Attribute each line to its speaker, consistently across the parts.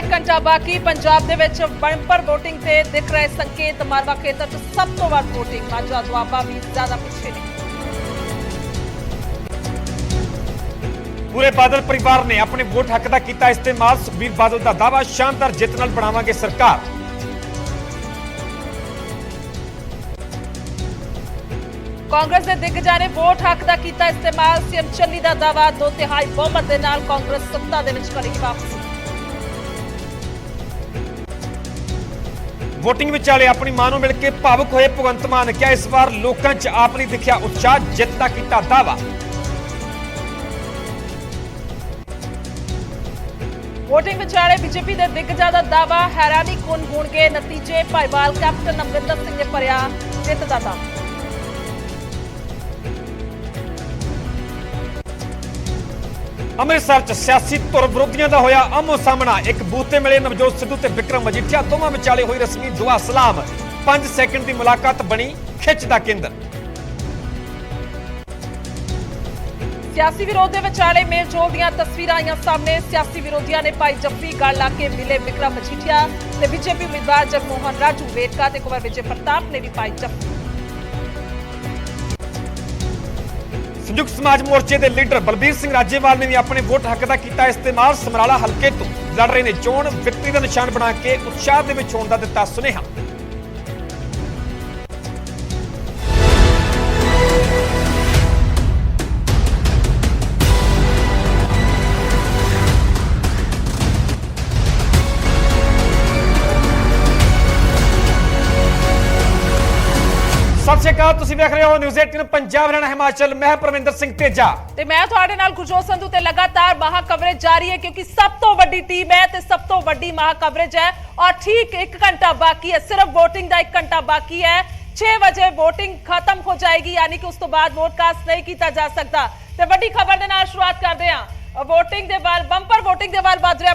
Speaker 1: 1 घंटा बाकी पंजाब दे विच bumper voting ते दिख रहे संकेत। मालवा खेतर च सब तो वध वोटिंग, माझा दुआबा भी ज्यादा पिछे नहीं।
Speaker 2: पूरे बादल परिवार ने अपने वोट हक का किया इस्तेमाल। सुखबीर बादल का दावा, शानदार जित नाल बनावांगे सरकार।
Speaker 1: कांग्रेस के दिग्गजां ने वोट हक का किया इस्तेमाल। सीएम चन्नी का दावा, 2/3 बहुमत के नाल कांग्रेस सत्ता दे विच करेगी वापसी।
Speaker 2: वोटिंग विचाले अपनी मां नूं मिल के भावुक होए भगवंत मान। क्या इस बार लोकां च आप नहीं दिखिया उत्साह, जित का किया दावा।
Speaker 1: वोटिंग विचाले बीजेपी के दिग्गजां का दावा, हैरानी कुन होणगे नतीजे। भाईवाल कैप्टन अमरिंदर सिंह ने भरिया जित का दावा।
Speaker 2: ਅੰਮ੍ਰਿਤਸਰ ਚ ਸਿਆਸੀ ਧੁਰ ਵਿਰੋਧੀਆਂ ਦਾ ਹੋਇਆ ਆਮੋ ਸਾਹਮਣਾ। ਇੱਕ ਬੂਥ ਤੇ ਮਿਲੇ ਨਵਜੋਤ ਸਿੱਧੂ ਤੇ ਵਿਕਰਮ ਮਜੀਠੀਆ, ਦੋਵਾਂ ਵਿਚਾਲੇ ਹੋਈ ਰਸਮੀ ਦੁਆ ਸਲਾਮ। 5 ਸੈਕਿੰਡ ਦੀ ਮੁਲਾਕਾਤ ਬਣੀ ਖਿੱਚ ਦਾ ਕੇਂਦਰ।
Speaker 1: सियासी विरोध के विचाले मेलजोल दी तस्वीरां आईयां सामने। सियासी विरोधियों ने पाई जफ्फी, गल ला के मिले विक्रम मजीठिया ते बीजेपी उम्मीदवार जगमोहन राजू वेटका ते कुंवर विजय प्रताप ने भी पाई जफ्फी।
Speaker 2: संयुक्त समाज मोर्चे के लीडर बलबीर सिंह राजेवाल ने भी अपने वोट हक का किया इस्तेमाल। समराला हल्के तो लड़ रहे ने चोण, विक्ट्री का निशान बना के उत्साह के विच होण दा दिता सुनेहा। सत श्री अकाल, तुसीं देख रहे हो न्यूज़ 18 पंजाब हरियाणा हिमाचल। मैं परविंदर सिंह तेजा
Speaker 1: ते मैं तुहाडे नाल गुरजोत संधू ते लगातार महा कवरेज जारी है, क्योंकि सब तो वड्डी टीम है ते सब तो वड्डी महा कवरेज है। और ठीक 1 घंटा बाकी है, सिर्फ वोटिंग का 1 घंटा बाकी है। 6 बजे वोटिंग खत्म हो जाएगी, यानी कि उस तो बाद वोटकास्ट नहीं किया जा सकता। ते वड्डी खबर दे नाल शुरुआत करदे हां। वोटिंग दे वाल बंपर वोटिंग दे वाल वध रहा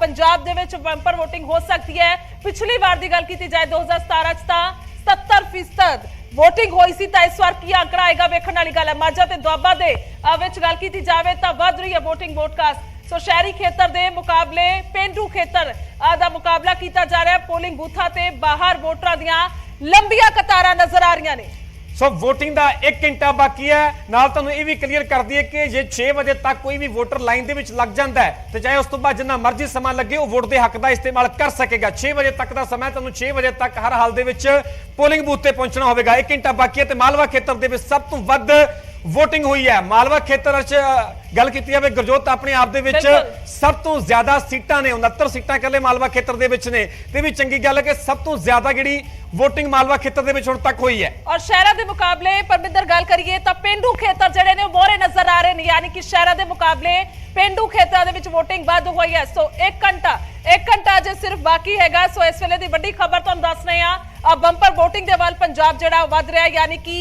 Speaker 1: पंजाब दे विच बंपर वोटिंग हो सकती है। पिछली बार की गल की जाए 2017 च तां 77% वोटिंग हुई सी, तां इस बार की आंकड़ा आएगा वेखण वाली गल है। माझा ते दुआबा दे विच गल की जाए तां वध रही है वोटिंग वोटकास्ट। सो शहरी खेतर दे मुकाबले पेंडू खेतर दा मुकाबला किया जा रहा है। पोलिंग बूथां ते बाहर वोटरां दियां लंबियां कतारां नजर आ रही ने।
Speaker 2: सो वोटिंग का 1 घंटा बाकी है। नाल तुहानूं ये भी क्लीयर कर दिए कि जे 6 बजे तक कोई भी वोटर लाइन दे विच लग जाता है तो चाहे उस तो बाद जिन्ना मर्जी समा लगे वो वोट के हक का इस्तेमाल कर सकेगा। 6 बजे तक का समय, तुहानूं 6 बजे तक हर हाल दे विच पोलिंग बूथ ते पहुंचना होगा। 1 घंटा बाकी है। मालवा खेतर दे विच सब तो वध वोटिंग हुई है। मालवा खेतर गल की जाए गुरजोत अपने आप दे विच सब तो ज्यादा सीटां ने 69 सीटां कल्ले मालवा खेतर दे विच ने। ते भी चंगी गल है कि सब तो ज्यादा जिहड़ी वोटिंग मालवा खेतर दे विच हुण तक हुई है।
Speaker 1: और शहरां दे मुकाबले परमिंदर गल करिए तां पेंडू खेतर जिहड़े ने मोहरे नजर आ रहे हैं, यानी कि शहरां दे मुकाबले पेंडू खेतरां दे विच वोटिंग वध हुई है। सो 1 घंटा अजे सिर्फ बाकी हैगा। सो इस वेले दी वड्डी खबर तुहानूं दस रहे हां। बंपर वोटिंग दे वाल पंजाब जिहड़ा वध रहा है, यानी कि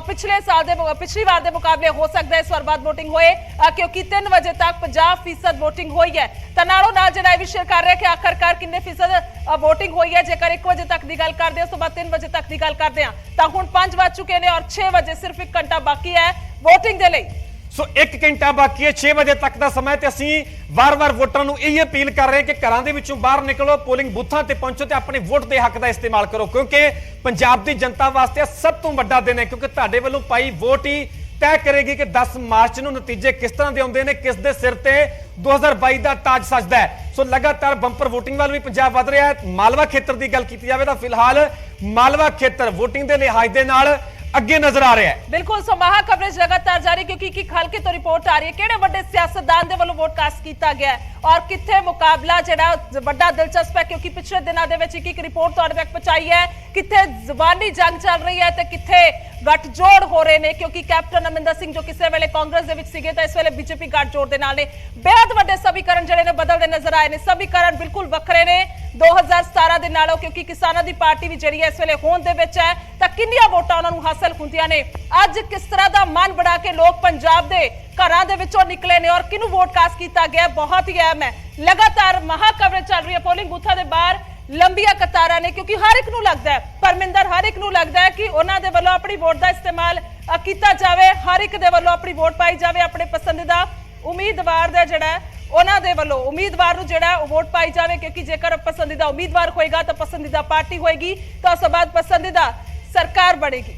Speaker 1: पिछली बार दे मुकाबले हो सकता है इस बार वध वोटिंग होए, क्योंकि 3 बजे तक 50% वोटिंग हुई है। तो नालों नाल जिहड़ा भी शेयर कर रहे हैं कि आखिरकार किन्ने फीसद वोटिंग हुई है। जेकर 1 बजे तक की गल करते हैं, उस तो बाद 3 बजे तक की गल करते हैं, तो हुण 5 बज चुके हैं और 6 बजे सिर्फ 1 घंटा बाकी है वोटिंग के लिए।
Speaker 2: सो 1 घंटा बाकी है, 6 बजे तक का समय। ते असीं वार-वार वोटरां नूं यही अपील कर रहे हैं कि घरां दे विचों बाहर निकलो, पोलिंग बूथां ते पहुंचो ते अपने वोट के हक का इस्तेमाल करो, क्योंकि पंजाब की जनता वास्ते सब तो वड्डा दिन है। क्योंकि तुहाडे वल्लों पाई वोट ही तय करेगी कि 10 मार्च नूं नतीजे किस तरह के आउंदे ने, किस दे सिर ते 2022 का ताज सजदा है। सो लगातार बंपर वोटिंग वाल भी पंजाब वध रहा है। मालवा खेतर की गल की जाए तो फिलहाल मालवा खेतर वोटिंग के लिहाज के नाल अगे नजर आ रहा है।
Speaker 1: बिल्कुल, सो महा कवरेज लगातार जारी, क्योंकि एक हल्के तो रिपोर्ट आ रही है किहड़े वड्डे सियासतदान दे वल्लों वोटकास्ट किया गया है और कित्थे मुकाबला जिहड़ा वड्डा दिलचस्प है। क्योंकि पिछले दिनों दे विच एक रिपोर्ट तुहाडे तक पहुंचाई है, कित्थे ज़बानी जंग चल रही है तो कित्थे गठजोड़ हो रहे हैं। क्योंकि कैप्टन अमरिंदर सिंह जो किसी वेले कांग्रेस दे विच सीगे तो इस वेले बीजेपी गठजोड़ दे नाल ने। बेहद वड्डे समीकरण जिहड़े ने बदलदे नजर आए ने। समीकरण बिल्कुल वखरे ने 2017 दे नालों, क्योंकि किसानां दी पार्टी भी जिहड़ी है इस वेले होंद दे विच है, तां किन्नियां वोटां उन्हां नूं हासिल हुंदियां ने। अज किस तरह का मन बना के लोग पंजाब दे घरां दे विचों निकले ने और किनू वोटकास्ट किया गया बहुत ही अहम है। लगातार महा कवरेज चल रही है। पोलिंग बूथां दे बाहर लंबिया कतारां ने, क्योंकि हर एक नूं लगदा है परमिंदर, हर एक नूं लगदा है कि उन्हां दे वल्लों अपनी वोट का इस्तेमाल किया जाए, हर एक दे वल्लों अपनी वोट पाई जाए, अपने पसंदीदा उम्मीदवार दा जिहड़ा ਉਹਨਾਂ ਦੇ ਵੱਲੋਂ ਉਮੀਦਵਾਰ ਨੂੰ ਜਿਹੜਾ ਉਹ ਵੋਟ ਪਾਈ ਜਾਵੇ, ਕਿਉਂਕਿ ਜੇਕਰ ਪਸੰਦੀਦਾ ਉਮੀਦਵਾਰ ਹੋਏਗਾ ਤਾਂ ਪਸੰਦੀਦਾ ਪਾਰਟੀ ਹੋਏਗੀ, ਤਾਂ ਉਸ ਤੋਂ ਬਾਅਦ ਪਸੰਦੀਦਾ ਸਰਕਾਰ ਬਣੇਗੀ।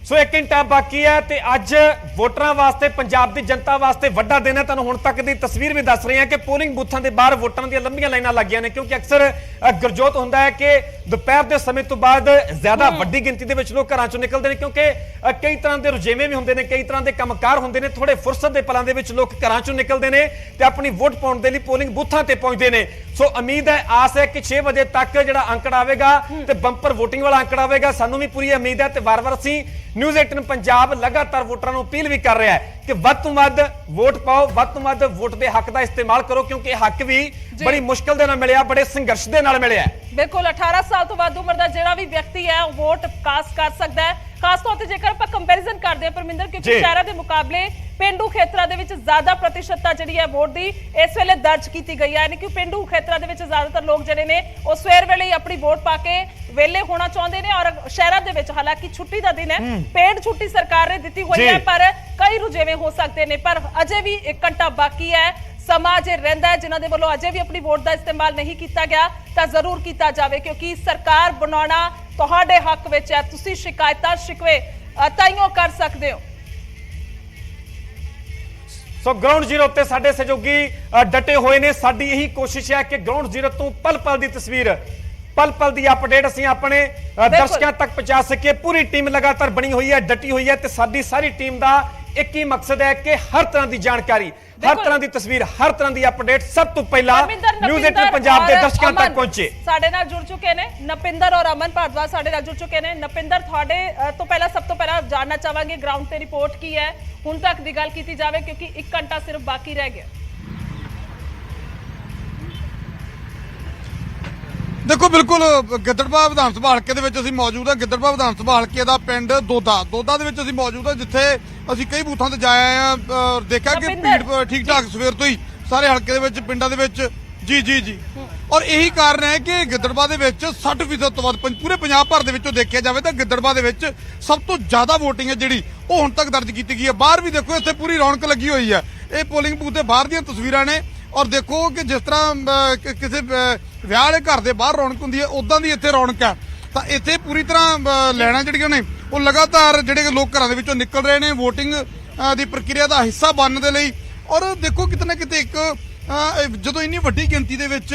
Speaker 2: ਸੋ 1 ਘੰਟਾ ਬਾਕੀ ਹੈ ਤੇ ਅੱਜ ਵੋਟਰਾਂ ਵਾਸਤੇ, ਪੰਜਾਬ ਦੀ ਜਨਤਾ ਵਾਸਤੇ ਵੱਡਾ ਦਿਨ ਹੈ। ਤੁਹਾਨੂੰ ਹੁਣ ਤੱਕ ਦੀ ਤਸਵੀਰ ਵੀ ਦੱਸ ਰਹੇ ਹਾਂ ਕਿ ਪੋਲਿੰਗ ਬੂਥਾਂ ਦੇ ਬਾਹਰ ਵੋਟਰਾਂ ਦੀਆਂ ਲੰਬੀਆਂ ਲਾਈਨਾਂ ਲੱਗੀਆਂ ਨੇ, ਕਿਉਂਕਿ ਅਕਸਰ ਗੁਰਜੋਤ ਹੁੰਦਾ ਹੈ ਕਿ ਦੁਪਹਿਰ ਦੇ ਸਮੇਂ ਤੋਂ ਬਾਅਦ ਜ਼ਿਆਦਾ ਵੱਡੀ ਗਿਣਤੀ ਦੇ ਵਿੱਚ ਲੋਕ ਘਰਾਂ ਚੋਂ ਨਿਕਲਦੇ ਨੇ, ਕਿਉਂਕਿ ਕਈ ਤਰ੍ਹਾਂ ਦੇ ਰੁਝੇਵੇਂ ਵੀ ਹੁੰਦੇ ਨੇ, ਕਈ ਤਰ੍ਹਾਂ ਦੇ ਕੰਮਕਾਰ ਹੁੰਦੇ ਨੇ। ਥੋੜੇ ਫੁਰਸਤ ਦੇ ਪਲਾਂ ਦੇ ਵਿੱਚ ਲੋਕ ਘਰਾਂ ਚੋਂ ਨਿਕਲਦੇ ਨੇ ਤੇ ਆਪਣੀ ਵੋਟ ਪਾਉਣ ਦੇ ਲਈ ਪੋਲਿੰਗ ਬੂਥਾਂ ਤੇ ਪਹੁੰਚਦੇ ਨੇ। ਸੋ ਉਮੀਦ ਹੈ, ਆਸ ਹੈ ਕਿ 6 ਵਜੇ ਤੱਕ ਜਿਹੜਾ ਅੰਕੜਾ ਆਵੇਗਾ ਤੇ ਬੰਪਰ ਵੋਟਿੰਗ ਵਾਲਾ ਅੰਕੜਾ ਆਵੇਗਾ। ਸਾਨੂੰ ਵੀ ਪੂਰੀ ਉਮੀਦ ਹੈ ਤੇ ਵਾਰ-ਵਾਰ ਅਸੀਂ ਨਿਊਜ਼ 18 ਪੰਜਾਬ ਲਗਾਤਾਰ ਵੋਟਰਾਂ ਨੂੰ ਅਪੀਲ ਵੀ ਕਰ ਰਿਹਾ ਹੈ ਕਿ ਵੱਧ ਤੋਂ ਵੱਧ ਵੋਟ ਪਾਓ, ਵੱਧ ਤੋਂ ਵੱਧ ਵੋਟ ਦੇ ਹੱਕ ਦਾ ਇਸਤੇਮਾਲ ਕਰੋ, ਕਿਉਂਕਿ ਇਹ ਹੱਕ ਵੀ ਬੜੀ ਮੁਸ਼ਕਲ ਦੇ ਨਾਲ ਮਿਲਿਆ, ਬੜੇ ਸੰਘਰਸ਼ ਦੇ ਨਾਲ ਮਿਲਿਆ।
Speaker 1: ਬਿਲਕੁਲ 18 ਸਾਲ ਤੋਂ ਵੱਧ ਉਮਰ ਦਾ ਜਿਹੜਾ ਵੀ ਵਿਅਕਤੀ ਹੈ ਉਹ ਵੋਟ ਕਾਸਟ ਕਰ ਸਕਦਾ ਹੈ। ਖਾਸ ਤੌਰ ਤੇ ਜੇਕਰ ਆਪਾਂ ਕੰਪੈਰੀਜ਼ਨ ਕਰਦੇ ਹਾਂ ਪਰਮਿੰਦਰ, ਕਿਉਂਕਿ ਸ਼ਹਿਰਾਂ ਦੇ ਮੁਕਾਬਲੇ ਪਿੰਡੂ ਖੇਤਰਾਂ ਦੇ ਵਿੱਚ ਜ਼ਿਆਦਾ ਪ੍ਰਤੀਸ਼ਤਤਾ ਜਿਹੜੀ ਹੈ ਵੋਟ ਦੀ ਇਸ ਵੇਲੇ ਦਰਜ ਕੀਤੀ ਗਈ ਹੈ। ਯਾਨੀ ਕਿ ਪਿੰਡੂ ਖੇਤਰਾਂ ਦੇ ਵਿੱਚ ਜ਼ਿਆਦਾਤਰ ਲੋਕ ਜਿਹੜੇ ਨੇ ਉਹ ਸਵੇਰ ਵੇਲੇ ਹੀ ਆਪਣੀ ਵੋਟ ਪਾ ਕੇ ਵੇਲੇ ਹੋਣਾ ਚਾਹੁੰਦੇ ਨੇ, ਔਰ ਸ਼ਹਿਰਾਂ ਦੇ ਵਿੱਚ ਹਾਲਾਂਕਿ ਛੁੱਟੀ ਦਾ ਦਿਨ ਹੈ, ਪੇਡ ਛੁੱਟੀ ਸਰਕਾਰ ਨੇ ਦਿੱਤੀ ਹੋਈ ਹੈ, ਪਰ ਕਈ ਰੁਝੇਵੇਂ ਹੋ ਸਕਦੇ ਨੇ। ਪਰ ਅਜੇ ਵੀ 1 ਘੰਟਾ ਬਾਕੀ ਹੈ, ਸਮਾਂ ਜੇ ਰਹਿੰਦਾ ਹੈ ਜਿਨ੍ਹਾਂ ਦੇ ਵੱਲੋਂ ਅਜੇ ਵੀ ਆਪਣੀ ਵੋਟ ਦਾ ਇਸਤੇਮਾਲ ਨਹੀਂ ਕੀਤਾ ਗਿਆ ਤਾਂ ਜ਼ਰੂਰ ਕੀਤਾ ਜਾਵੇ, ਕਿਉਂਕਿ ਸਰਕਾਰ ਬਣਾਉਣਾ ਤੁਹਾਡੇ ਹੱਕ ਵਿੱਚ ਹੈ। ਤੁਸੀਂ ਸ਼ਿਕਾਇਤਾਂ ਸ਼ਿਕਵੇ ਤਾਈਓ ਕਰ ਸਕਦੇ ਹੋ।
Speaker 2: ਸੋ ਗਰਾਊਂਡ ਜ਼ੀਰੋ ਤੇ ਸਾਡੇ ਸਹਿਯੋਗੀ ਡਟੇ ਹੋਏ ਨੇ। ਸਾਡੀ ਇਹੀ ਕੋਸ਼ਿਸ਼ ਹੈ ਕਿ ਗਰਾਊਂਡ ਜ਼ੀਰੋ ਤੋਂ ਪਲ ਪਲ ਦੀ ਤਸਵੀਰ, ਪਲ ਪਲ ਦੀ ਅਪਡੇਟ ਅਸੀਂ ਆਪਣੇ ਦਰਸ਼ਕਾਂ ਤੱਕ ਪਹੁੰਚਾ ਸਕੀਏ। ਪੂਰੀ ਟੀਮ ਲਗਾਤਾਰ ਬਣੀ ਹੋਈ ਹੈ, ਡਟੀ ਹੋਈ ਹੈ ਤੇ ਸਾਡੀ ਸਾਰੀ ਟੀਮ ਦਾ ਇੱਕ ਹੀ ਮਕਸਦ ਹੈ ਕਿ ਹਰ ਤਰ੍ਹਾਂ ਦੀ ਜਾਣਕਾਰੀ, ਹਰ ਤਰ੍ਹਾਂ ਦੀ ਤਸਵੀਰ, ਹਰ ਤਰ੍ਹਾਂ ਦੀ ਅਪਡੇਟ ਸਭ ਤੋਂ ਪਹਿਲਾਂ ਨਿਊਜ਼ 18 ਪੰਜਾਬ ਦੇ ਦਰਸ਼ਕਾਂ ਤੱਕ ਪਹੁੰਚੇ।
Speaker 1: ਸਾਡੇ ਨਾਲ ਜੁੜ ਚੁੱਕੇ ਨੇ ਨਪਿੰਦਰ ਔਰ ਅਮਨ ਭਾਰਦਵਾਜ, ਸਾਡੇ ਨਾਲ ਜੁੜ ਚੁੱਕੇ ਨੇ। ਨਪਿੰਦਰ, ਤੁਹਾਡੇ ਤੋਂ ਪਹਿਲਾਂ ਸਭ ਤੋਂ ਪਹਿਲਾਂ ਜਾਣਨਾ ਚਾਹਾਂਗੇ ਗਰਾਊਂਡ ਤੇ ਰਿਪੋਰਟ ਕੀ ਹੈ, ਹੁਣ ਤੱਕ ਦੀ ਗੱਲ ਕੀਤੀ ਜਾਵੇ ਕਿਉਂਕਿ 1 ਘੰਟਾ ਸਿਰਫ ਬਾਕੀ ਰਹਿ ਗਿਆ।
Speaker 3: ਦੇਖੋ ਬਿਲਕੁਲ ਗਿੱਦੜਬਾਹਾ ਵਿਧਾਨ ਸਭਾ ਹਲਕੇ ਦੇ ਵਿੱਚ ਅਸੀਂ ਮੌਜੂਦ ਹਾਂ। ਗਿੱਦੜਬਾਹਾ ਵਿਧਾਨ ਸਭਾ ਹਲਕੇ ਦਾ ਪਿੰਡ ਦੋਦਾ ਦੇ ਵਿੱਚ ਅਸੀਂ ਮੌਜੂਦ ਹਾਂ, ਜਿੱਥੇ ਅਸੀਂ ਕਈ ਬੂਥਾਂ ਤੇ ਜਾਏ ਆਏ ਹਾਂ। ਦੇਖਿਆ ਕਿ ਭੀੜ ਠੀਕ ਠਾਕ ਸਵੇਰ ਤੋਂ ਹੀ ਸਾਰੇ ਹਲਕੇ ਦੇ ਵਿੱਚ, ਪਿੰਡਾਂ ਦੇ ਵਿੱਚ ਜੀ ਔਰ ਇਹੀ ਕਾਰਨ ਹੈ ਕਿ ਗਿੱਦੜਬਾਹਾ ਦੇ ਵਿੱਚ 60% ਤੋਂ ਵੱਧ ਪੂਰੇ ਪੰਜਾਬ ਭਰ ਦੇ ਵਿੱਚੋਂ ਦੇਖਿਆ ਜਾਵੇ ਤਾਂ ਗਿੱਦੜਬਾਹਾ ਦੇ ਵਿੱਚ ਸਭ ਤੋਂ ਜ਼ਿਆਦਾ VOTING ਹੈ ਜਿਹੜੀ ਉਹ ਹੁਣ ਤੱਕ ਦਰਜ ਕੀਤੀ ਗਈ ਹੈ। ਬਾਹਰ ਵੀ ਦੇਖੋ ਇੱਥੇ ਪੂਰੀ ਰੌਣਕ ਲੱਗੀ ਹੋਈ ਹੈ। ਇਹ ਪੋਲਿੰਗ ਬੂਥ ਦੇ ਬਾਹਰ ਦੀਆਂ ਤਸਵੀਰਾਂ ਨੇ ਔਰ ਦੇਖੋ ਕਿ ਜਿਸ ਤਰ੍ਹਾਂ ਕਿਸੇ ਵਿਆਹ ਵਾਲੇ ਘਰ ਦੇ ਬਾਹਰ ਰੌਣਕ ਹੁੰਦੀ ਹੈ, ਉਦਾਂ ਦੀ ਇੱਥੇ ਰੌਣਕ ਹੈ। ਤਾਂ ਇੱਥੇ ਪੂਰੀ ਤਰ੍ਹਾਂ ਲੈਣਾ ਜਿਹੜੀਆਂ ਨੇ ਉਹ ਲਗਾਤਾਰ ਜਿਹੜੇ ਲੋਕ ਘਰਾਂ ਦੇ ਵਿੱਚੋਂ ਨਿਕਲ ਰਹੇ ਨੇ VOTING ਦੀ ਪ੍ਰਕਿਰਿਆ ਦਾ ਹਿੱਸਾ ਬਣਨ ਦੇ ਲਈ। ਔਰ ਦੇਖੋ ਕਿਤੇ ਨਾ ਕਿਤੇ ਇੱਕ ਜਦੋਂ ਇੰਨੀ ਵੱਡੀ ਗਿਣਤੀ ਦੇ ਵਿੱਚ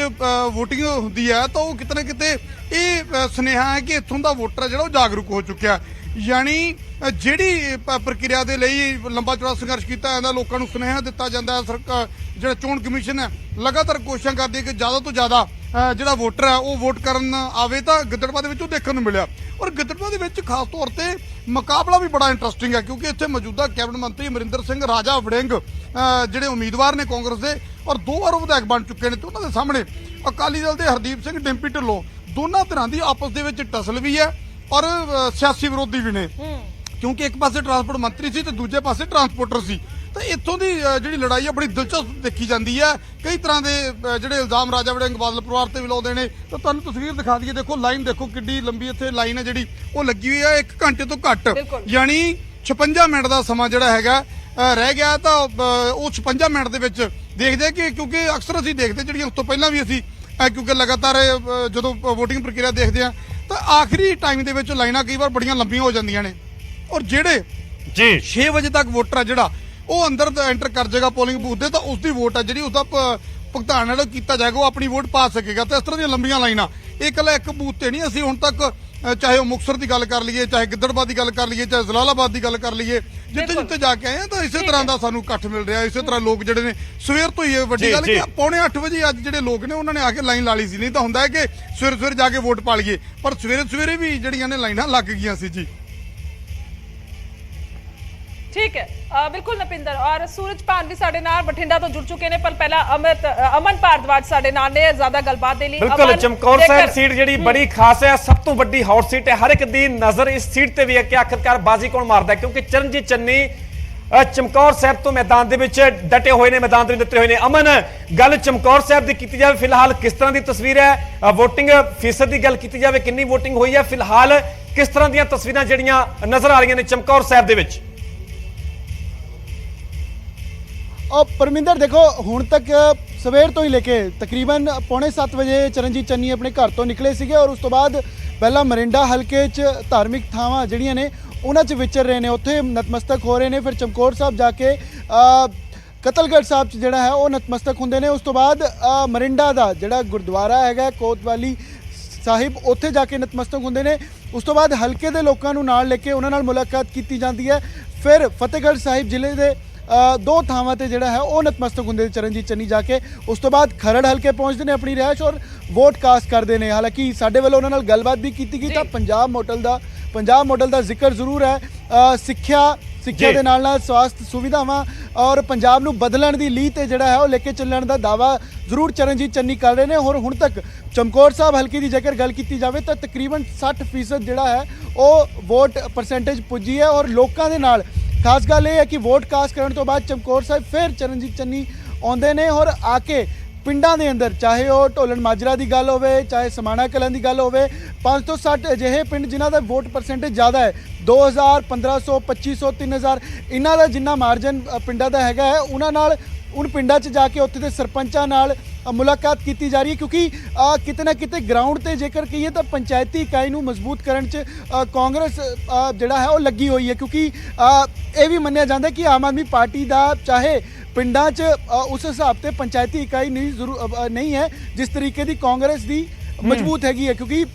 Speaker 3: VOTING ਹੁੰਦੀ ਹੈ ਤਾਂ ਉਹ ਕਿਤੇ ਨਾ ਕਿਤੇ ਇਹ ਸੁਨੇਹਾ ਹੈ ਕਿ ਇੱਥੋਂ ਦਾ ਵੋਟਰ ਜਿਹੜਾ ਉਹ ਜਾਗਰੂਕ ਹੋ ਚੁੱਕਿਆ। ਯਾਨੀ ਜਿਹੜੀ ਪ੍ਰਕਿਰਿਆ ਦੇ ਲਈ ਲੰਬਾ ਚੌੜਾ ਸੰਘਰਸ਼ ਕੀਤਾ ਜਾਂਦਾ, ਲੋਕਾਂ ਨੂੰ ਸੁਨੇਹਾ ਦਿੱਤਾ ਜਾਂਦਾ। ਸਰਕਾਰ ਜਿਹੜਾ ਚੋਣ ਕਮਿਸ਼ਨ ਹੈ ਲਗਾਤਾਰ ਕੋਸ਼ਿਸ਼ਾਂ ਕਰਦੀ ਹੈ ਕਿ ਜ਼ਿਆਦਾ ਤੋਂ ਜ਼ਿਆਦਾ ਜਿਹੜਾ ਵੋਟਰ ਹੈ ਉਹ ਵੋਟ ਕਰਨ ਆਵੇ, ਤਾਂ ਗਿੱਦੜਬਾਹਾ ਦੇ ਵਿੱਚ ਉਹ ਦੇਖਣ ਨੂੰ ਮਿਲਿਆ। ਔਰ ਗਿੱਦੜਬਾਹਾ ਦੇ ਵਿੱਚ ਖਾਸ ਤੌਰ ਤੇ ਮੁਕਾਬਲਾ ਵੀ ਬੜਾ ਇੰਟਰਸਟਿੰਗ ਹੈ, ਕਿਉਂਕਿ ਇੱਥੇ ਮੌਜੂਦਾ ਕੈਬਨਿਟ ਮੰਤਰੀ ਅਮਰਿੰਦਰ ਸਿੰਘ ਰਾਜਾ ਵੜਿੰਗ ਜਿਹੜੇ ਉਮੀਦਵਾਰ ਨੇ ਕਾਂਗਰਸ ਦੇ ਔਰ 2 ਵਾਰ ਵਿਧਾਇਕ ਬਣ ਚੁੱਕੇ ਨੇ, ਤੇ ਉਹਨਾਂ ਦੇ ਸਾਹਮਣੇ ਅਕਾਲੀ ਦਲ ਦੇ ਹਰਦੀਪ ਸਿੰਘ ਡਿੰਪੀ ਢਿੱਲੋਂ, ਦੋਨਾਂ ਧਿਰਾਂ ਦੀ ਆਪਸ ਦੇ ਵਿੱਚ ਟਸਲ ਵੀ ਹੈ ਔਰ ਸਿਆਸੀ ਵਿਰੋਧੀ ਵੀ ਨੇ, ਕਿਉਂਕਿ ਇੱਕ ਪਾਸੇ ਟਰਾਂਸਪੋਰਟ ਮੰਤਰੀ ਸੀ ਤੇ ਦੂਜੇ ਪਾਸੇ ਟਰਾਂਸਪੋਰਟਰ ਸੀ। ਤਾਂ ਇੱਥੋਂ ਦੀ ਜਿਹੜੀ ਲੜਾਈ ਹੈ ਬੜੀ ਦਿਲਚਸਪ ਦੇਖੀ ਜਾਂਦੀ ਹੈ। ਕਈ ਤਰ੍ਹਾਂ ਦੇ ਜਿਹੜੇ ਇਲਜ਼ਾਮ ਰਾਜਾ ਵੜਿੰਗ ਬਾਦਲ ਪਰਿਵਾਰ ਤੇ ਵੀ ਲਾਉਂਦੇ ਨੇ। ਤਾਂ ਤੁਹਾਨੂੰ ਤਸਵੀਰ ਦਿਖਾ ਦਈਏ, ਦੇਖੋ ਲਾਈਨ ਦੇਖੋ ਕਿੱਡੀ ਲੰਬੀ ਇੱਥੇ ਲਾਈਨ ਹੈ ਜਿਹੜੀ ਉਹ ਲੱਗੀ ਹੋਈ ਹੈ 1 ਘੰਟੇ ਤੋਂ ਘੱਟ, ਯਾਨੀ 56 ਮਿੰਟ ਦਾ ਸਮਾਂ ਜਿਹੜਾ ਹੈਗਾ ਰਹਿ ਗਿਆ। ਤਾਂ ਉਹ 56 ਮਿੰਟ ਦੇ ਵਿੱਚ ਦੇਖਦੇ ਕਿ ਕਿਉਂਕਿ ਅਕਸਰ ਅਸੀਂ ਦੇਖਦੇ ਜਿਹੜੀਆਂ ਉਸ ਤੋਂ ਪਹਿਲਾਂ ਵੀ ਅਸੀਂ ਕਿਉਂਕਿ ਲਗਾਤਾਰ ਜਦੋਂ VOTING ਪ੍ਰਕਿਰਿਆ ਦੇਖਦੇ ਆ ਤਾਂ ਆਖਰੀ ਟਾਈਮ ਦੇ ਵਿੱਚ ਲਾਈਨਾਂ ਕਈ ਵਾਰ ਬੜੀਆਂ ਲੰਬੀਆਂ ਹੋ ਜਾਂਦੀਆਂ ਨੇ। ਔਰ ਜਿਹੜੇ 6 ਵਜੇ ਤੱਕ ਵੋਟਰ ਆ ਜਿਹੜਾ ਉਹ ਅੰਦਰ ਐਂਟਰ ਕਰ ਜਾਏਗਾ ਪੋਲਿੰਗ ਬੂਥ ਦੇ, ਤਾਂ ਉਸ ਦੀ ਵੋਟ ਹੈ ਜਿਹੜੀ ਉਸਦਾ ਭੁਗਤਾਨ ਜਿਹੜਾ ਕੀਤਾ ਜਾਏਗਾ, ਉਹ ਆਪਣੀ ਵੋਟ ਪਾ ਸਕੇਗਾ। ਤਾਂ ਇਸ ਤਰ੍ਹਾਂ ਦੀਆਂ ਲੰਬੀਆਂ ਲਾਈਨਾਂ ਇਹ ਇਕੱਲਾ ਇੱਕ ਬੂਥ ਤੇ ਨਹੀਂ। ਅਸੀਂ ਹੁਣ ਤੱਕ ਚਾਹੇ ਉਹ ਮੁਕਤਸਰ ਦੀ ਗੱਲ ਕਰ ਲਈਏ, ਚਾਹੇ ਗਿੱਦੜਬਾਹਾ ਦੀ ਗੱਲ ਕਰ ਲਈਏ, ਚਾਹੇ ਜਲਾਲਾਬਾਦ ਦੀ ਗੱਲ ਕਰ ਲਈਏ, ਜਿੱਥੇ ਜਿੱਥੇ ਜਾ ਕੇ ਆਏ ਆ ਤਾਂ ਇਸੇ ਤਰ੍ਹਾਂ ਦਾ ਸਾਨੂੰ ਇਕੱਠ ਮਿਲ ਰਿਹਾ। ਇਸੇ ਤਰ੍ਹਾਂ ਲੋਕ ਜਿਹੜੇ ਨੇ ਸਵੇਰ ਤੋਂ ਹੀ, ਵੱਡੀ ਗੱਲ ਕਿ 7:45 ਵਜੇ ਅੱਜ ਜਿਹੜੇ ਲੋਕ ਨੇ ਉਹਨਾਂ ਨੇ ਆ ਕੇ ਲਾਈਨ ਲਾ ਲਈ ਸੀ। ਨਹੀਂ ਤਾਂ ਹੁੰਦਾ ਹੈ ਕਿ ਸਵੇਰੇ ਜਾ ਕੇ ਵੋਟ ਪਾ ਲਈਏ, ਪਰ ਸਵੇਰੇ ਵੀ ਜਿਹੜੀਆਂ ਨੇ ਲਾਈਨਾਂ ਲੱਗ ਗਈਆਂ ਸੀ ਜੀ।
Speaker 1: ਠੀਕ ਹੈ, ਬਿਲਕੁਲ ਨਪਿੰਦਰ ਔਰ ਸੂਰਜ ਭਾਨ ਵੀ ਸਾਡੇ ਨਾਲ ਬਠਿੰਡਾ ਤੋਂ ਜੁੜ ਚੁੱਕੇ ਨੇ, ਪਰ ਪਹਿਲਾਂ ਅਮਨ ਭਾਰਦਵਾਜ ਸਾਡੇ ਨਾਲ ਨੇ ਜ਼ਿਆਦਾ ਗੱਲਬਾਤ ਦੇ ਲਈ।
Speaker 2: ਬਿਲਕੁਲ, ਚਮਕੌਰ ਸਾਹਿਬ ਸੀਟ ਜਿਹੜੀ ਬੜੀ ਖਾਸ ਹੈ, ਸਭ ਤੋਂ ਵੱਡੀ ਹੌਟ ਸੀਟ ਹੈ। ਹਰ ਇੱਕ ਦੀ ਨਜ਼ਰ ਇਸ ਸੀਟ ਤੇ ਵੀ ਹੈ ਕਿ ਆਖਿਰਕਾਰ ਬਾਜ਼ੀ ਕੌਣ ਮਾਰਦਾ ਹੈ, ਕਿਉਂਕਿ ਚਰਨਜੀਤ ਚੰਨੀ ਚਮਕੌਰ ਸਾਹਿਬ ਤੋਂ ਮੈਦਾਨ ਦੇ ਵਿੱਚ ਡਟੇ ਹੋਏ ਨੇ, ਮੈਦਾਨ ਦੇ ਦਿੱਤੇ ਹੋਏ ਨੇ। ਅਮਨ, ਗੱਲ ਚਮਕੌਰ ਸਾਹਿਬ ਦੀ ਕੀਤੀ ਜਾਵੇ, ਫਿਲਹਾਲ ਕਿਸ ਤਰ੍ਹਾਂ ਦੀ ਤਸਵੀਰ ਹੈ? VOTING ਫੀਸਦ ਦੀ ਗੱਲ ਕੀਤੀ ਜਾਵੇ, ਕਿੰਨੀ VOTING ਹੋਈ ਹੈ ਫਿਲਹਾਲ? ਕਿਸ ਤਰ੍ਹਾਂ ਦੀਆਂ ਤਸਵੀਰਾਂ ਜਿਹੜੀਆਂ ਨਜ਼ਰ ਆ ਰਹੀਆਂ ਨੇ ਚਮਕੌਰ ਸਾਹਿਬ ਦੇ ਵਿੱਚ?
Speaker 4: ਪਰਮਿੰਦਰ ਦੇਖੋ ਹੁਣ ਤੱਕ ਸਵੇਰ ਤੋਂ ਹੀ ਲੈ ਕੇ ਤਕਰੀਬਨ 6:45 ਵਜੇ ਚਰਨਜੀਤ ਚੰਨੀ ਆਪਣੇ ਘਰ ਤੋਂ ਨਿਕਲੇ ਸੀਗੇ ਔਰ ਉਸ ਤੋਂ ਬਾਅਦ ਪਹਿਲਾਂ ਮਰਿੰਡਾ ਹਲਕੇ 'ਚ ਧਾਰਮਿਕ ਥਾਵਾਂ ਜਿਹੜੀਆਂ ਨੇ ਉਹਨਾਂ 'ਚ ਵਿਚਰ ਰਹੇ ਨੇ, ਉੱਥੇ ਨਤਮਸਤਕ ਹੋ ਰਹੇ ਨੇ। ਫਿਰ ਚਮਕੌਰ ਸਾਹਿਬ ਜਾ ਕੇ ਕਤਲਗੜ੍ਹ ਸਾਹਿਬ 'ਚ ਜਿਹੜਾ ਹੈ ਉਹ ਨਤਮਸਤਕ ਹੁੰਦੇ ਨੇ। ਉਸ ਤੋਂ ਬਾਅਦ ਮਰਿੰਡਾ ਦਾ ਜਿਹੜਾ ਗੁਰਦੁਆਰਾ ਹੈਗਾ ਕੋਤਵਾਲੀ ਸਾਹਿਬ, ਉੱਥੇ ਜਾ ਕੇ ਨਤਮਸਤਕ ਹੁੰਦੇ ਨੇ। ਉਸ ਤੋਂ ਬਾਅਦ ਹਲਕੇ ਦੇ ਲੋਕਾਂ ਨੂੰ ਨਾਲ ਲੈ ਕੇ ਉਹਨਾਂ ਨਾਲ ਮੁਲਾਕਾਤ ਕੀਤੀ ਜਾਂਦੀ ਹੈ। ਫਿਰ ਫਤਿਹਗੜ੍ਹ ਸਾਹਿਬ ਜ਼ਿਲ੍ਹੇ ਦੇ 2 ਥਾਵਾਂ ਤੇ ਜਿਹੜਾ ਹੈ ਉਹ ਨਤਮਸਤਕ ਹੁੰਦੇ ਚਰਨਜੀਤ ਚੰਨੀ ਜਾ ਕੇ। ਉਸ ਤੋਂ ਬਾਅਦ ਖਰੜ ਹਲਕੇ ਪਹੁੰਚਦੇ ਨੇ ਆਪਣੀ ਰਿਹਾਇਸ਼ ਔਰ ਵੋਟ ਕਾਸਟ ਕਰਦੇ ਨੇ। ਹਾਲਾਂਕਿ ਸਾਡੇ ਵੱਲੋਂ ਉਹਨਾਂ ਨਾਲ ਗੱਲਬਾਤ ਵੀ ਕੀਤੀ ਗਈ ਤਾਂ ਪੰਜਾਬ ਮਾਡਲ ਦਾ ਜ਼ਿਕਰ ਜ਼ਰੂਰ ਹੈ। ਸਿੱਖਿਆ ਦੇ ਨਾਲ ਸਵਾਸਥ ਸੁਵਿਧਾਵਾਂ ਔਰ ਪੰਜਾਬ ਨੂੰ ਬਦਲਣ ਦੀ ਲੀਹ ਤੇ ਜਿਹੜਾ ਹੈ ਉਹ ਲੈ ਕੇ ਚੱਲਣ ਦਾ ਦਾਅਵਾ ਜ਼ਰੂਰ ਚਰਨਜੀਤ ਚੰਨੀ ਕਰ ਰਹੇ ਨੇ। ਔਰ ਹੁਣ ਤੱਕ ਚਮਕੌਰ ਸਾਹਿਬ ਹਲਕੇ ਦੀ ਜੇਕਰ ਗੱਲ ਕੀਤੀ ਜਾਵੇ ਤਾਂ ਤਕਰੀਬਨ 60% ਜਿਹੜਾ ਹੈ ਉਹ ਵੋਟ ਪਰਸੈਂਟੇਜ ਪੁੱਜੀ ਹੈ। ਔਰ ਲੋਕਾਂ ਦੇ ਨਾਲ ਖਾਸ ਗੱਲ ਇਹ ਹੈ ਕਿ ਵੋਟ ਕਾਸਟ ਕਰਨ ਤੋਂ ਬਾਅਦ ਚਮਕੌਰ ਸਾਹਿਬ ਫਿਰ ਚਰਨਜੀਤ ਚੰਨੀ ਆਉਂਦੇ ਨੇ ਔਰ ਆ ਕੇ ਪਿੰਡਾਂ ਦੇ ਅੰਦਰ, ਚਾਹੇ ਉਹ ਢੋਲਣ ਮਾਜਰਾ ਦੀ ਗੱਲ ਹੋਵੇ, ਚਾਹੇ ਸਮਾਣਾ ਕਲਾਂ ਦੀ ਗੱਲ ਹੋਵੇ, 5 ਤੋਂ 60 ਅਜਿਹੇ ਪਿੰਡ ਜਿਨ੍ਹਾਂ ਦਾ ਵੋਟ ਪਰਸੈਂਟੇਜ ਜ਼ਿਆਦਾ ਹੈ, 2000, 1500, 2500, 3000, ਇਹਨਾਂ ਦਾ ਜਿੰਨਾ ਮਾਰਜਨ ਪਿੰਡਾਂ ਦਾ ਹੈਗਾ ਹੈ, ਉਹਨਾਂ ਨਾਲ उन पिंडा च जाके उत्थे दे सरपंचां नाल मुलाकात की जा रही है। क्योंकि किते ना किते ग्राउंड ते जेकर कहिए तो पंचायती इकाई नूं मजबूत करन च कांग्रेस जिहड़ा है वो लगी हुई है। क्योंकि ये भी मन्निया जाता है कि आम आदमी पार्टी का चाहे पिंडा च उस हिसाब से पंचायती इकाई नहीं है जिस तरीके की कांग्रेस की मजबूत हैगी है। क्योंकि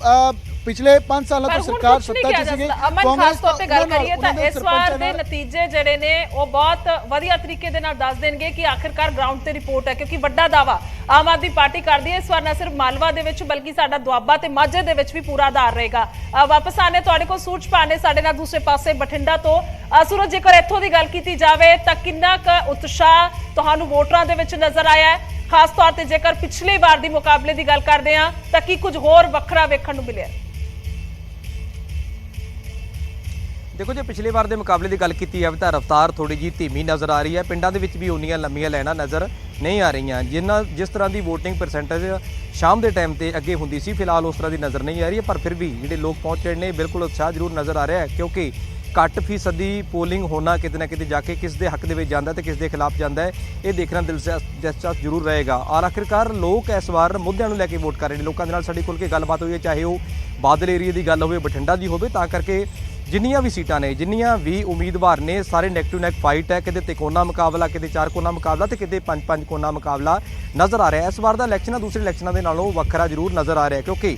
Speaker 4: पिछले 5 सालों तो सरकार सत्ता च सीगे।
Speaker 1: अमन खास तौर पे गल करिए तो इस बार दे नतीजे ਜਿਹੜੇ ਨੇ ਉਹ ਬਹੁਤ ਵਧੀਆ ਤਰੀਕੇ ਦੇ ਨਾਲ ਦੱਸ ਦੇਣਗੇ ਕਿ ਆਖਿਰਕਾਰ ਗਰਾਊਂਡ ਤੇ ਰਿਪੋਰਟ ਹੈ। ਕਿਉਂਕਿ ਵੱਡਾ ਦਾਵਾ ਆਮ ਆਦਮੀ ਪਾਰਟੀ ਕਰਦੀ ਹੈ ਇਸ ਵਾਰ ਨਾ ਸਿਰਫ ਮਾਲਵਾ ਦੇ ਵਿੱਚ ਬਲਕਿ ਸਾਡਾ ਦੁਆਬਾ ਤੇ ਮਾਝੇ ਦੇ ਵਿੱਚ ਵੀ ਪੂਰਾ ਆਧਾਰ ਰਹੇਗਾ। ਵਾਪਸ ਆਨੇ ਤੁਹਾਡੇ ਕੋਲ ਸੂਰਜ ਪਾਣੇ ਸਾਡੇ ਨਾਲ ਦੂਸਰੇ ਪਾਸੇ ਬਠਿੰਡਾ ਤੋਂ। ਸੂਰਜ, ਜੇਕਰ ਇੱਥੋਂ ਦੀ ਗੱਲ ਕੀਤੀ ਜਾਵੇ ਤਾਂ ਕਿੰਨਾ ਕੁ ਉਤਸ਼ਾਹ ਤੁਹਾਨੂੰ ਵੋਟਰਾਂ ਦੇ ਵਿੱਚ ਨਜ਼ਰ ਆਇਆ ਹੈ? ਖਾਸ ਤੌਰ ਤੇ ਜੇਕਰ ਪਿਛਲੀ ਵਾਰ ਦੀ ਮੁਕਾਬਲੇ ਦੀ ਗੱਲ ਕਰਦੇ ਹਾਂ ਤਾਂ ਕੀ ਕੁਝ ਹੋਰ ਵੱਖਰਾ ਵੇਖਣ ਨੂੰ ਮਿਲਿਆ?
Speaker 5: देखो जो पिछले बार के मुकाबले की गल की जाए तो रफ्तार थोड़ी जी धीमी नज़र आ रही है। पिंडों के भी उन्नियां लंबियां लाइनां नज़र नहीं आ रही। जिस तरह की वोटिंग परसेंटेज शाम के टाइम पर अगे होंदी सी, फिलहाल उस तरह की नज़र नहीं आ रही है। पर फिर भी जो लोग पहुँच रहे हैं बिल्कुल उत्साह जरूर नज़र आ रहा है। क्योंकि घट फीसदी पोलिंग होना किते ना किते जाके किस दे हक दे जाता है तो किस दे खिलाफ जाता है, ये देखना दिलचस्प जरूर रहेगा। और आखिरकार लोग इस बार मुद्दों को लैके वोट कर रहे हैं। लोगों के नाल साडी खुल के गलबात हुई है, चाहे वो बादल एरिए की गल हो, बठिंडा की हो, करके जिन्नियां भी सीटां ने, जिन्नियां भी उम्मीदवार ने, सारे नेक टू नेक फाइट है। किते तिकोना मुकाबला, किते 4 कोना मुकाबला तो किते 5 कोना मुकाबला नज़र आ रहा है। इस बार का इलैक्शन दूसरे इलैक्शनों के नालों वखरा जरूर नज़र आ रहा है। क्योंकि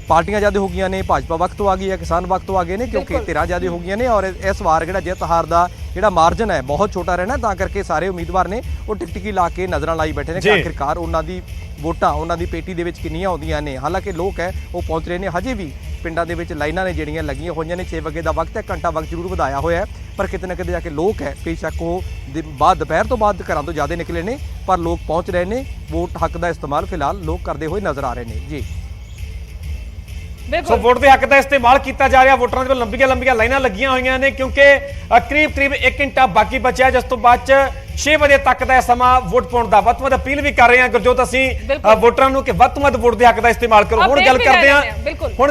Speaker 5: पार्टियां ज़्यादा हो गई ने, भाजपा वक्त तो आ गई है, किसान वक्त तो आ गए हैं, क्योंकि धिरां ज़्यादा हो गई ने। और इस बार जिहड़ा जित हार का जिहड़ा मार्जन है बहुत छोटा रहना, तां करके सारे उम्मीदवार ने वो टिकटिकी ला के नज़र लाई बैठे ने कि आखिरकार उन्हां दी वोटां उन्हां दी पेटी दे विच किन्नियां आउंदियां ने। हालांकि लोग है वो पहुंच रहे हैं, हजे भी पिंडां दे विच लाइनां ने ਜਿਹੜੀਆਂ ਲੱਗੀਆਂ ਹੋਈਆਂ ਨੇ। 6 ਵਜੇ ਦਾ ਵਕਤ ਹੈ, ਘੰਟਾ ਵਕਤ ਜ਼ਰੂਰ ਵਧਾਇਆ ਹੋਇਆ ਹੈ, ਪਰ ਕਿਤੇ ਨਾ ਕਿਤੇ ਜਾ ਕੇ ਲੋਕ ਹੈ ਬੇਸ਼ੱਕ ਉਹ ਬਾਅਦ ਦੁਪਹਿਰ ਤੋਂ ਬਾਅਦ ਘਰਾਂ ਤੋਂ ਜ਼ਿਆਦਾ ਨਿਕਲੇ ਨੇ, ਪਰ ਲੋਕ ਪਹੁੰਚ ਰਹੇ ਨੇ। ਵੋਟ ਹੱਕ ਦਾ ਇਸਤੇਮਾਲ ਫਿਲਹਾਲ ਲੋਕ ਕਰਦੇ ਹੋਏ ਨਜ਼ਰ ਆ ਰਹੇ ਨੇ ਜੀ।
Speaker 2: ਸੋ ਵੋਟ ਦੇ ਹੱਕ ਦਾ ਇਸਤੇਮਾਲ ਕੀਤਾ ਜਾ ਰਿਹਾ। ਵੋਟਰਾਂ ਦੇ ਲੰਬੀਆਂ ਲਾਈਨਾਂ ਲੱਗੀਆਂ ਹੋਈਆਂ ਨੇ ਕਿਉਂਕਿ ਕਰੀਬ 1 ਘੰਟਾ ਬਾਕੀ ਬਚਿਆ, ਜਿਸ ਤੋਂ ਬਾਅਦ 6 ਵਜੇ ਤੱਕ ਦਾ ਸਮਾਂ ਵੋਟ ਪਾਉਣ ਦਾ। ਵੱਧ ਤੋਂ ਵੱਧ ਅਪੀਲ ਵੀ ਕਰ ਰਹੇ ਹਾਂ ਗੁਰਜੋਤ ਅਸੀਂ ਵੋਟਰਾਂ ਨੂੰ ਕਿ ਵੱਧ ਤੋਂ ਵੱਧ ਵੋਟ ਦੇ ਹੱਕ ਦਾ ਇਸਤੇਮਾਲ ਕਰੋ। ਹੁਣ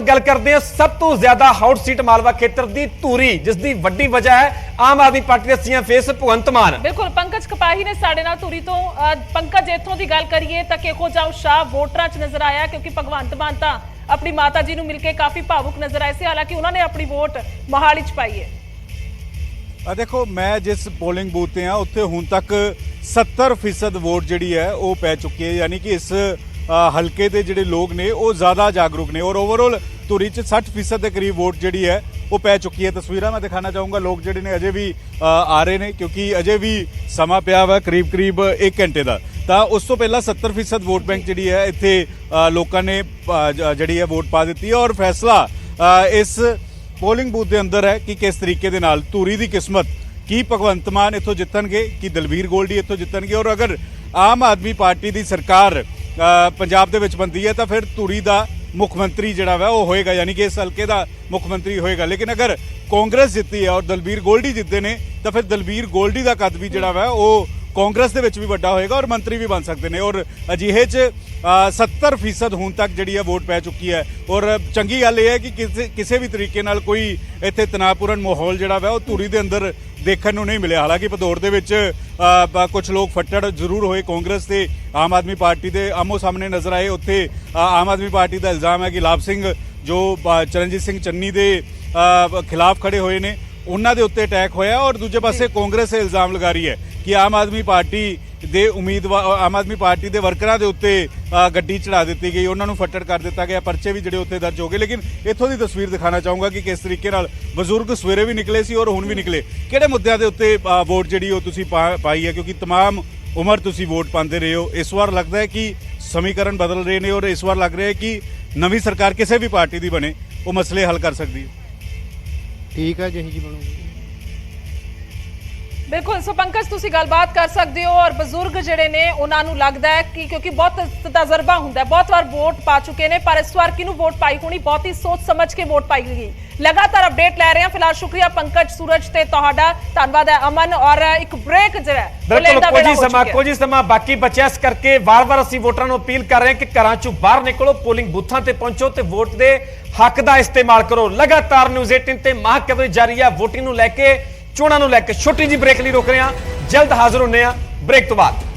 Speaker 2: ਗੱਲ ਕਰਦੇ ਹਾਂ ਸਭ ਤੋਂ ਜ਼ਿਆਦਾ ਹੌਟ ਸੀਟ ਮਾਲਵਾ ਖੇਤਰ ਦੀ ਧੂਰੀ, ਜਿਸ ਦੀ ਵੱਡੀ ਵਜ੍ਹਾ ਹੈ ਆਮ ਆਦਮੀ ਪਾਰਟੀ ਦੇ ਸੀਐਮ ਫੇਸ ਭਗਵੰਤ ਮਾਨ।
Speaker 1: ਬਿਲਕੁਲ, ਪੰਕਜ ਕਪਾਹੀ ਨੇ ਸਾਡੇ ਨਾਲ ਧੂਰੀ ਤੋਂ। ਪੰਕਜ, ਇੱਥੋਂ ਦੀ ਗੱਲ ਕਰੀਏ ਤਾਂ ਕਿਹੋ ਜਿਹਾ ਉਤਸ਼ਾਹ ਵੋਟਰਾਂ 'ਚ ਨਜ਼ਰ ਆਇਆ? ਕਿਉਂਕਿ ਭਗਵੰਤ ਮਾਨ ਤਾਂ अपनी माता जी मिल के काफी भावुक नजर आए थे, हालांकि उन्होंने अपनी वोट मोहाली च पाई है।
Speaker 6: देखो मैं जिस पोलिंग बूथ ते हाँ उत्थे हुण तक 70% वोट जिहड़ी है वो पै चुकी है। यानी कि इस हल्के दे जिहड़े लोग ने वो ज़्यादा जागरूक ने और ओवरऑल धुरी च 60% के करीब वोट जिहड़ी है वो पै चुकी है। तस्वीरां मैं दिखाना चाहूँगा, लोग जिहड़े ने अजे भी आ रहे हैं क्योंकि अजे भी समा पिया हुआ करीब 1 घंटे का। ਤਾਂ ਉਸ ਤੋਂ ਪਹਿਲਾਂ 70% ਵੋਟ ਬੈਂਕ ਜਿਹੜੀ ਹੈ ਇੱਥੇ ਲੋਕਾਂ ਨੇ ਜਿਹੜੀ ਹੈ ਵੋਟ ਪਾ ਦਿੱਤੀ ਹੈ। ਔਰ ਫੈਸਲਾ ਇਸ ਪੋਲਿੰਗ ਬੂਥ ਦੇ ਅੰਦਰ ਹੈ ਕਿ ਕਿਸ ਤਰੀਕੇ ਦੇ ਨਾਲ ਧੂਰੀ ਦੀ ਕਿਸਮਤ, ਕੀ ਭਗਵੰਤ ਮਾਨ ਇੱਥੋਂ ਜਿੱਤਣਗੇ, ਕੀ ਦਲਵੀਰ ਗੋਲਡੀ ਇੱਥੋਂ ਜਿੱਤਣਗੇ। ਔਰ ਅਗਰ ਆਮ ਆਦਮੀ ਪਾਰਟੀ ਦੀ ਸਰਕਾਰ ਪੰਜਾਬ ਦੇ ਵਿੱਚ ਬਣਦੀ ਹੈ ਤਾਂ ਫਿਰ ਧੂਰੀ ਦਾ ਮੁੱਖ ਮੰਤਰੀ ਜਿਹੜਾ ਵਾ ਉਹ ਹੋਏਗਾ, ਯਾਨੀ ਕਿ ਇਸ ਹਲਕੇ ਦਾ ਮੁੱਖ ਮੰਤਰੀ ਹੋਏਗਾ। ਲੇਕਿਨ ਅਗਰ ਕਾਂਗਰਸ ਜਿੱਤੀ ਹੈ ਔਰ ਦਲਵੀਰ ਗੋਲਡੀ ਜਿੱਤਦੇ ਨੇ ਤਾਂ ਫਿਰ ਦਲਵੀਰ ਗੋਲਡੀ ਦਾ ਕੱਦ ਵੀ ਜਿਹੜਾ ਵਾ ਉਹ ਕਾਂਗਰਸ ਦੇ ਵਿੱਚ ਵੀ ਵੱਡਾ ਹੋਏਗਾ ਔਰ ਮੰਤਰੀ ਵੀ ਬਣ ਸਕਦੇ ਨੇ। ਔਰ ਅਜਿਹੇ 'ਚ 70% ਹੁਣ ਤੱਕ ਜਿਹੜੀ ਹੈ ਵੋਟ ਪੈ ਚੁੱਕੀ ਹੈ। ਔਰ ਚੰਗੀ ਗੱਲ ਇਹ ਹੈ ਕਿ ਕਿਸੇ ਵੀ ਤਰੀਕੇ ਨਾਲ ਕੋਈ ਇੱਥੇ ਤਣਾਅਪੂਰਨ ਮਾਹੌਲ ਜਿਹੜਾ ਵਾ ਉਹ ਧੂਰੀ ਦੇ ਅੰਦਰ ਦੇਖਣ ਨੂੰ ਨਹੀਂ ਮਿਲਿਆ। ਹਾਲਾਂਕਿ ਭਦੌੜ ਦੇ ਵਿੱਚ ਕੁਝ ਲੋਕ ਫੱਟੜ ਜ਼ਰੂਰ ਹੋਏ, ਕਾਂਗਰਸ ਤੇ ਆਮ ਆਦਮੀ ਪਾਰਟੀ ਦੇ ਆਮੋ ਸਾਹਮਣੇ ਨਜ਼ਰ ਆਏ। ਉੱਥੇ ਆਮ ਆਦਮੀ ਪਾਰਟੀ ਦਾ ਇਲਜ਼ਾਮ ਹੈ ਕਿ ਲਾਭ ਸਿੰਘ ਜੋ ਚਰਨਜੀਤ ਸਿੰਘ ਚੰਨੀ ਦੇ ਖਿਲਾਫ ਖੜੇ ਹੋਏ ਨੇ ਉਹਨਾਂ ਦੇ ਉੱਤੇ ਅਟੈਕ ਹੋਇਆ, ਔਰ ਦੂਜੇ ਪਾਸੇ ਕਾਂਗਰਸ ਇਹ ਇਲਜ਼ਾਮ ਲਗਾ ਰਹੀ ਹੈ ਕਿ ਆਮ ਆਦਮੀ ਪਾਰਟੀ ਦੇ ਉਮੀਦਵਾਰ ਆਮ ਆਦਮੀ ਪਾਰਟੀ ਦੇ ਵਰਕਰਾਂ ਦੇ ਉੱਤੇ ਗੱਡੀ ਚੜਾ ਦਿੱਤੀ ਗਈ, ਉਹਨਾਂ ਨੂੰ ਫੱਟੜ ਕਰ ਦਿੱਤਾ ਗਿਆ, ਪਰਚੇ ਵੀ ਜਿਹੜੇ ਉੱਤੇ ਦਰਜ ਹੋ ਗਏ। ਲੇਕਿਨ ਇੱਥੋਂ ਦੀ ਤਸਵੀਰ ਦਿਖਾਣਾ ਚਾਹੂੰਗਾ ਕਿ ਕਿਸ ਤਰੀਕੇ ਨਾਲ ਬਜ਼ੁਰਗ ਸਵੇਰੇ ਵੀ ਨਿਕਲੇ ਸੀ ਔਰ ਹੁਣ ਵੀ ਨਿਕਲੇ। ਕਿਹੜੇ ਮੁੱਦਿਆਂ ਦੇ ਉੱਤੇ ਵੋਟ ਜਿਹੜੀ ਉਹ ਤੁਸੀਂ ਪਾਈ ਹੈ, ਕਿਉਂਕਿ तमाम ਉਮਰ ਤੁਸੀਂ ਵੋਟ ਪਾਉਂਦੇ ਰਹੇ ਹੋ। ਇਸ ਵਾਰ ਲੱਗਦਾ ਹੈ ਕਿ ਸਮੀਕਰਨ ਬਦਲ ਰਹੇ ਨੇ ਔਰ ਇਸ ਵਾਰ ਲੱਗ ਰਿਹਾ ਹੈ ਕਿ ਨਵੀਂ ਸਰਕਾਰ ਕਿਸੇ ਵੀ ਪਾਰਟੀ ਦੀ ਬਣੇ ਉਹ ਮਸਲੇ ਹੱਲ ਕਰ ਸਕਦੀ ਹੈ।
Speaker 4: ਠੀਕ ਹੈ ਜਿਹੀ ਜੀ ਬਣੂਗੀ।
Speaker 1: ਬਿਲਕੁਲ, ਸੋ ਪੰਕਜ ਤੁਸੀਂ ਗੱਲਬਾਤ ਕਰ ਸਕਦੇ ਹੋ। ਔਰ ਬਜ਼ੁਰਗ ਜਿਹੜੇ ਨੇ ਉਹਨਾਂ ਨੂੰ ਲੱਗਦਾ ਹੈ ਕਿ ਕਿਉਂਕਿ ਬਹੁਤ ਤਜਰਬਾ ਹੁੰਦਾ ਹੈ, ਬਹੁਤ ਵਾਰ ਵੋਟ ਪਾ ਚੁੱਕੇ ਨੇ, ਪਰ ਇਸ ਵਾਰ ਕਿਹਨੂੰ ਵੋਟ ਪਾਈ ਹੋਣੀ, ਬਹੁਤ ਹੀ ਸੋਚ ਸਮਝ ਕੇ ਵੋਟ ਪਾਈ ਗਈ। ਲਗਾਤਾਰ ਅਪਡੇਟ ਲੈ ਰਹੇ ਹਾਂ। ਫਿਲਹਾਲ ਸ਼ੁਕਰੀਆ ਪੰਕਜ, ਸੂਰਜ ਤੇ ਤੁਹਾਡਾ ਧੰਨਵਾਦ ਹੈ ਅਮਨ। ਔਰ ਇੱਕ ਬ੍ਰੇਕ ਜਿਹੜਾ
Speaker 2: ਬਿਲਕੁਲ ਕੁਝ ਹੀ ਸਮਾਂ ਬਾਕੀ ਬਚਿਆ, ਇਸ ਕਰਕੇ ਵਾਰ-ਵਾਰ ਅਸੀਂ ਵੋਟਰਾਂ ਨੂੰ ਅਪੀਲ ਕਰ ਰਹੇ ਹਾਂ ਕਿ ਘਰਾਂ ਚੋਂ ਬਾਹਰ ਨਿਕਲੋ, ਪੋਲਿੰਗ ਬੂਥਾਂ ਤੇ ਪਹੁੰਚੋ ਤੇ ਵੋਟ ਦੇ ਹੱਕ ਦਾ ਇਸਤੇਮਾਲ ਕਰੋ। ਲਗਾਤਾਰ ਨਿਊਜ਼ 18 ਤੇ ਮਾਹ ਕਵਰੇਜ ਜਾਰੀ ਹੈ ਵੋਟਿੰਗ ਨੂੰ ਲੈ ਕੇ, ਚੋਣਾਂ ਨੂੰ ਲੈ ਕੇ। ਛੋਟੀ ਜਿਹੀ ਬ੍ਰੇਕ ਲਈ ਰੁਕ ਰਹੇ ਹਾਂ, ਜਲਦ ਹਾਜ਼ਰ ਹੁੰਦੇ ਹਾਂ ਬ੍ਰੇਕ ਤੋਂ ਬਾਅਦ।